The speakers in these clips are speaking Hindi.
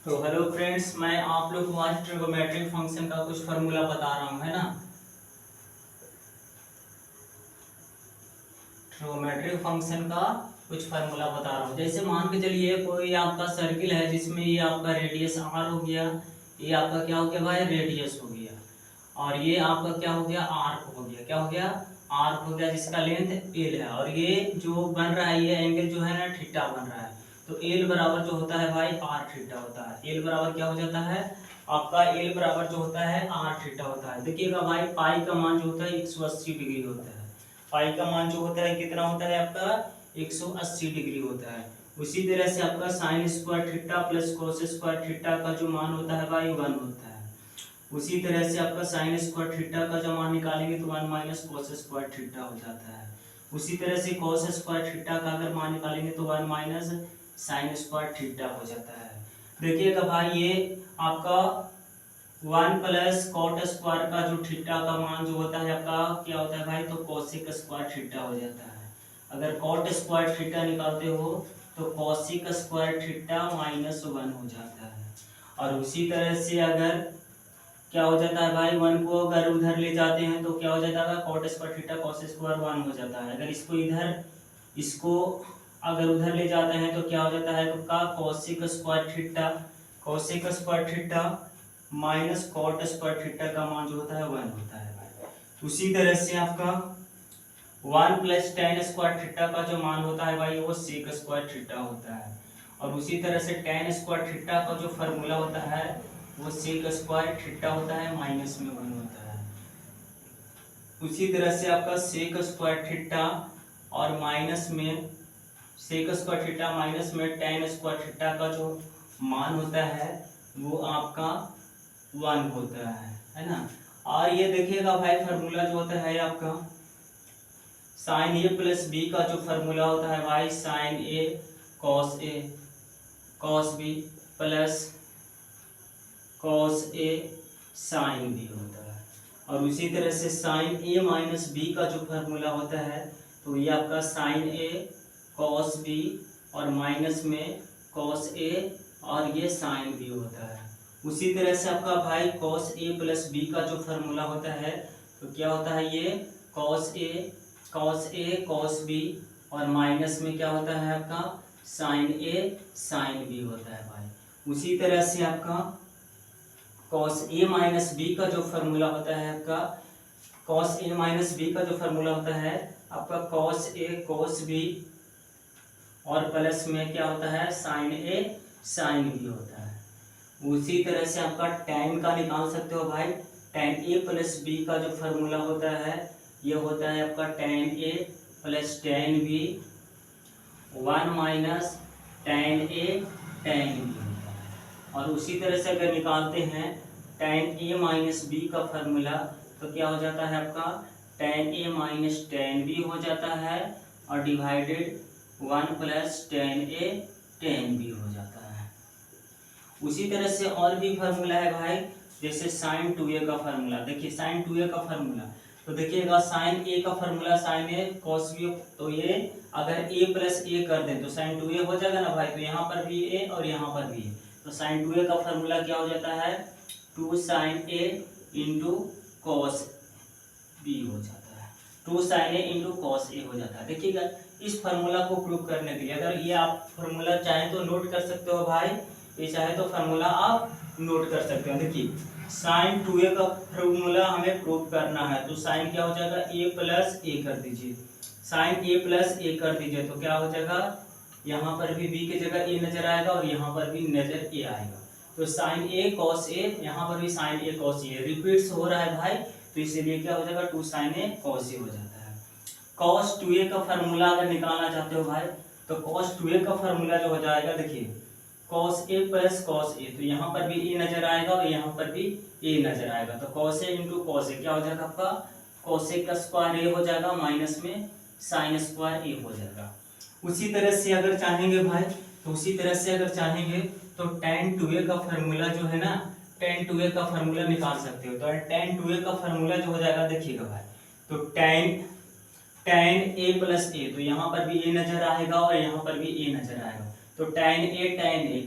तो हेलो फ्रेंड्स, मैं आप लोग को आज ट्रिगोमेट्रिक फंक्शन का कुछ फार्मूला बता रहा हूँ, है ना। ट्रिगोमेट्रिक फंक्शन का कुछ फार्मूला बता रहा हूँ। जैसे मान के चलिए कोई आपका सर्किल है जिसमें ये आपका रेडियस आर हो गया, ये आपका क्या हो गया भाई, रेडियस हो गया, और ये आपका क्या हो गया, आर्क हो गया। क्या हो गया, आर्क हो गया, जिसका लेंथ एल है, और ये जो बन रहा है ये एंगल जो है ना थीटा बन रहा है। तो एल बराबर जो होता है भाई आर थीटा होता है। एल बराबर क्या हो जाता है आपका, एल बराबर जो होता है आर थीटा होता है। देखिएगा भाई पाई का मान जो होता है 180 डिग्री होता है। पाई का मान जो होता है कितना होता है आपका, 180 डिग्री होता है। उसी तरह से आपका sine square theta plus cos square theta का जो मान होता है भाई 1 होता है। उसी तरह से आपका साइन स्क्वायर थीटा का जब मान निकालेंगे तो 1 माइनस कोस स्क्वायर थीटा हो जाता है। उसी तरह से कोस स्क्वायर थीटा का अगर मान निकालेंगे तो 1 माइनस साइन स्क्वायर थीटा हो जाता है। देखिएगा भाई ये आपका 1 प्लस कॉट स्क्वायर का जो थीटा का मान जो होता है आपका क्या होता है भाई, तो कोसिक स्क्वायर थीटा हो जाता है। अगर कॉट स्क्वायर थीटा निकालते हो तो कोसिक स्क्वायर थीटा माइनस 1 हो जाता है। और उसी तरह से अगर क्या हो जाता है भाई, 1 को अगर उधर ले जाते हैं तो क्या हो जाता है, cot square theta cos square 1 हो जाता है। अगर इसको अगर उधर ले जाते हैं तो क्या हो जाता है आपका cosec square theta minus cot square theta का मान जो होता है 1 होता है भाई। उसी तरह से आपका 1 प्लस टेन स्क्वायर थीटा का जो मान होता है भाई वो सेक स्क्वायर थीटा होता है। और उसी तरह से टेन स्क्वायर थीटा का जो फार्मूला होता है वो सेक स्क्वायर थीटा होता है, माइनस में 1 होता है। उसी तरह से आपका सेक स्क्वायर थीटा और माइनस में सेक स्क्वायर थीटा माइनस में टेन स्क्वायर थीटा का जो मान होता है वो आपका 1 होता है ना। और ये देखिएगा भाई फार्मूला जो होता है आपका साइन ए प्लस बी का जो फार्मूला होता है भाई, sign A cos B plus cos A sine B होता है। और उसी तरह से साइन ए माइनस बी का जो फार्मूला होता है तो ये आपका साइन ए कॉस बी और माइनस में कॉस ए और ये साइन बी होता है। उसी तरह से आपका भाई कॉस ए प्लस बी का जो फार्मूला होता है तो क्या होता है, ये कॉस ए कॉस बी और माइनस में क्या होता है आपका साइन ए साइन बी होता है भाई। उसी तरह से आपका कॉस ए माइनस बी का जो फार्मूला होता है आपका कॉस ए माइनस बी का जो फार्मूला होता है आपका कॉस ए कॉस बी और प्लस में क्या होता है साइन ए साइन बी होता है। उसी तरह से आपका tan का निकाल सकते हो भाई, tan ए प्लस बी का जो फार्मूला होता है ये होता है आपका tan A plus tan B 1 minus tan A tan B होता है। और उसी तरह से अगर निकालते हैं tan ए माइनस बी का फार्मूला तो क्या हो जाता है आपका tan ए माइनस tan बी हो जाता है और divided 1 plus tan A tan B हो जाता है। उसी तरह से और भी फार्मूला है भाई, जैसे साइन 2a का फार्मूला। देखिए साइन 2a का फार्मूला तो देखिएगा साइन ए का फार्मूला साइन ए कॉस बी, तो ये अगर a प्लस ए कर दें तो साइन 2a हो जाएगा ना भाई। तो यहाँ पर भी a और यहाँ पर भी a, तो साइन 2a का फार्मूला क्या हो जाता है 2 साइन ए इंटू कॉस बी हो जाता है, 2 sign A into cos A हो जाता है। देखिएगा इस फार्मूला को प्रूव करने के लिए अगर ये आप फार्मूला चाहें तो नोट कर सकते हो भाई, ये चाहे तो फार्मूला आप नोट कर सकते हो। देखिए साइन 2a का फार्मूला हमें प्रूव करना है तो साइन क्या हो जाएगा a प्लस ए कर दीजिए, साइन a प्लस ए कर दीजिए तो क्या हो जाएगा, यहाँ पर भी b की जगह a नजर आएगा और यहाँ पर भी नजर a आएगा। तो साइन a कॉस a, यहाँ पर भी sine a cos a repeats हो रहा है भाई, तो इसीलिए क्या हो जाएगा 2 साइन a कॉस a हो जाता है। कॉस 2a का फार्मूला अगर निकालना चाहते हो भाई तो कॉस 2a का फार्मूला जो हो जाएगा, देखिए cos A plus cos A, तो यहाँ पर भी ए नजर आएगा और यहाँ पर भी ए नजर आएगा। तो cos A into cos A क्या हो जाएगा आपका कॉसेक का स्क्वायर ए हो जाएगा माइनस में साइन स्क्वायर ए हो जाएगा। उसी तरह से अगर चाहेंगे भाई तो tan 2a का फार्मूला जो है ना, tan 2a का फार्मूला निकाल सकते हो। तो tan 2a का फार्मूला जो हो जाएगा देखिएगा भाई, तो tan a प्लस ए, तो यहाँ पर भी ए नजर आएगा और यहाँ पर भी ए नजर आएगा। तो tan a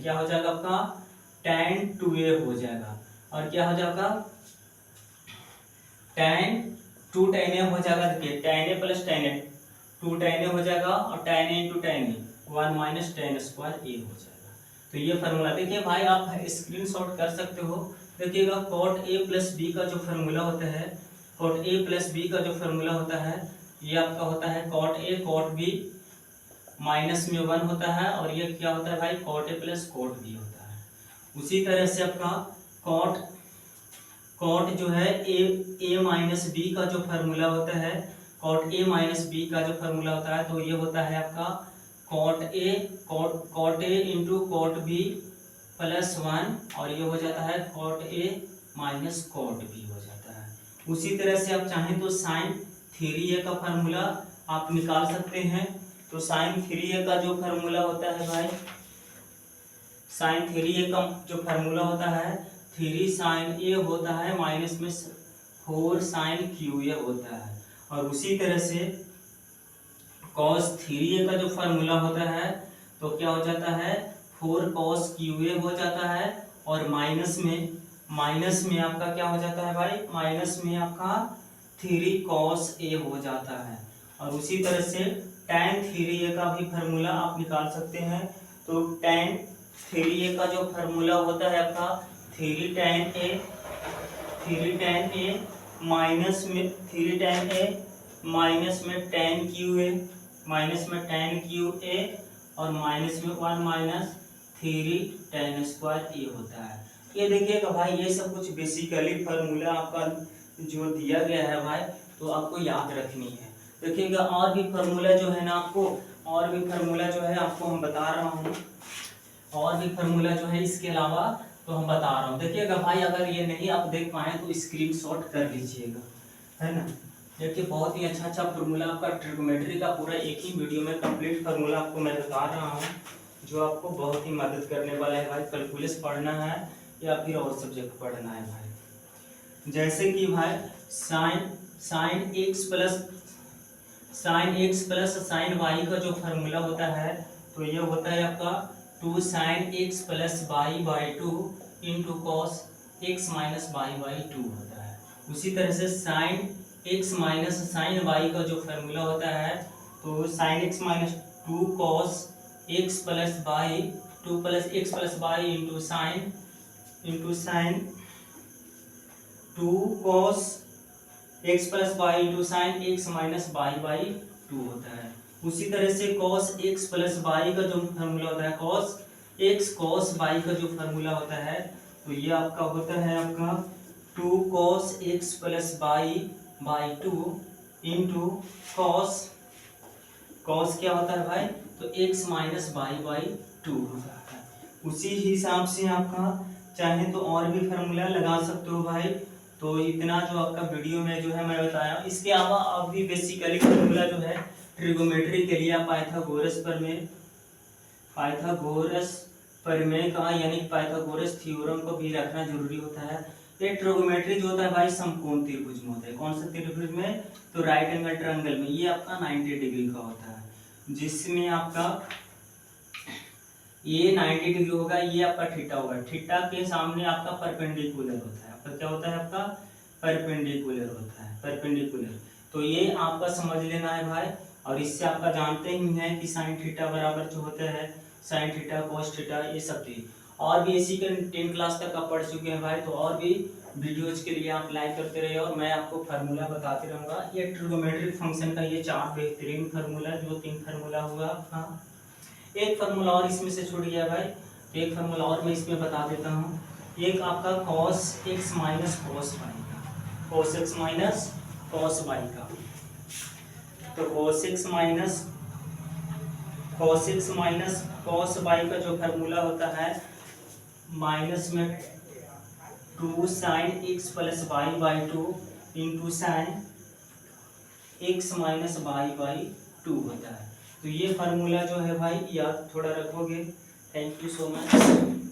क्या हो जाएगा आपका tan 2a हो जाएगा। और क्या हो जाएगा, tan 2 tan a हो जाएगा। देखिए tan a plus tan a 2 tan a हो जाएगा और tan a into tan a 1 minus tan square a हो जाएगा। तो ये फार्मूला देखिए भाई, आप स्क्रीनशॉट कर सकते हो। देखिएगा cot a प्लस b का जो फार्मूला होता है, cot a प्लस b का जो फार्मूला होता है, ये आपका होता है cot a cot b minus में 1 होता है, और ये क्या होता है भाई, cot a plus cot b होता है। उसी तरह से आपका cot जो है a माइनस बी का जो फार्मूला होता है, cot a माइनस बी का जो फार्मूला होता है, तो ये होता है आपका cot a into cot b plus 1, और ये हो जाता है cot a minus cot b हो जाता है। उसी तरह से आप चाहें तो sin 3a का फार्मूला आप निकाल सकते हैं। तो sin 3a का जो फार्मूला होता है भाई, sin 3a का जो फार्मूला होता है 3 sin a होता है माइनस में 4 sin qa होता है। और उसी तरह से cos 3a का जो फार्मूला होता है, तो क्या हो जाता है 4 cos qa हो जाता है, और माइनस में आपका क्या हो जाता है भाई, माइनस में आपका 3 cos a हो जाता है। और उसी तरह से tan 3a का भी फार्मूला आप निकाल सकते हैं। तो tan 3a का जो फार्मूला होता है आपका 3 tan a माइनस में 3 tan a माइनस में tan qa माइनस में tan qa और माइनस में 1 माइनस 3 tan स्क्वायर a होता है। ये देखिएगा भाई, ये सब कुछ बेसिकली फार्मूला आपका जो दिया गया है भाई, तो आपको याद रखनी है। देखिएगा और भी फार्मूला जो है ना, और भी फार्मूला जो है आपको हम बता रहा हूँ, और भी फार्मूला जो है इसके अलावा तो हम बता रहा हूँ। देखिएगा भाई, अगर ये नहीं आप देख पाए तो स्क्रीनशॉट कर लीजिएगा, है ना। देखिए बहुत ही अच्छा फार्मूला आपका ट्रिग्नोमेट्री का पूरा एक ही वीडियो में कंप्लीट फार्मूला आपको मैं बता रहा हूँ, जो आपको बहुत ही मदद करने वाला है भाई। कैलकुलस पढ़ना है या फिर और सब्जेक्ट पढ़ना है भाई। जैसे कि भाई sine x plus sine y का जो फार्मूला होता है, तो ये होता है आपका 2 sin x plus y by 2 into cos x minus y by 2 होता है। उसी तरह से sine x minus sine y का जो फार्मूला होता है, तो sine x minus 2 cos x plus y 2 plus x plus y into sine 2 cos x plus y into sine x minus y by 2 होता है। उसी तरह से cos x प्लस वाई का जो फार्मूला होता है, cos x cos y का जो फार्मूला होता है, तो ये आपका होता है आपका 2 cos x plus y by 2 into cos क्या होता है भाई, तो x माइनस वाई बाई 2 होता है। उसी हिसाब से आपका चाहे तो और भी फार्मूला लगा सकते हो भाई। तो इतना जो आपका वीडियो में जो है मैं बताया, इसके अलावा अब भी बेसिकली फार्मूला जो है ट्रिगोमेट्री के लिए पाइथागोरस प्रमेय का यानी पाइथागोरस थ्योरम को भी रखना जरूरी होता है। ये ट्रिगोमेट्री जो होता है भाई समकोण त्रिभुज में होता है। कौन सा त्रिभुज में, तो राइट एंगल ट्रायंगल में। ये आपका 90 डिग्री का होता है, जिसमें आपका ये 90 डिग्री होगा, ये आपका थीटा होगा। थीटा के सामने आपका परपेंडिकुलर होता है। आपका क्या होता है, आपका परपेंडिकुलर होता है, परपेंडिकुलर। तो ये आपका समझ लेना है भाई। और इससे आपका जानते ही हैं कि साइन थीटा बराबर जो होता है साइन थीटा कॉस थीटा, ये सब चीज। और भी इसी के 10 क्लास तक आप पढ़ चुके हैं भाई। तो और भी वीडियोज के लिए आप लाइक करते रहिए और मैं आपको फार्मूला बताते रहूँगा। ये ट्रिगोमेट्रिक फंक्शन का ये 4 बेहतरीन फार्मूला, जो 3 फार्मूला हुआ। हाँ, एक फार्मूला और इसमें से छूट गया भाई, तो एक फार्मूला और मैं इसमें बता देता हूँ। एक आपका cos x minus cos y का, cos x minus cos y का। तो cos x minus cos y का जो फार्मूला होता है, माइनस में 2 sin x plus y by 2 into sine x minus y by 2 होता है। तो ये फार्मूला जो है भाई याद थोड़ा रखोगे। Thank you so much.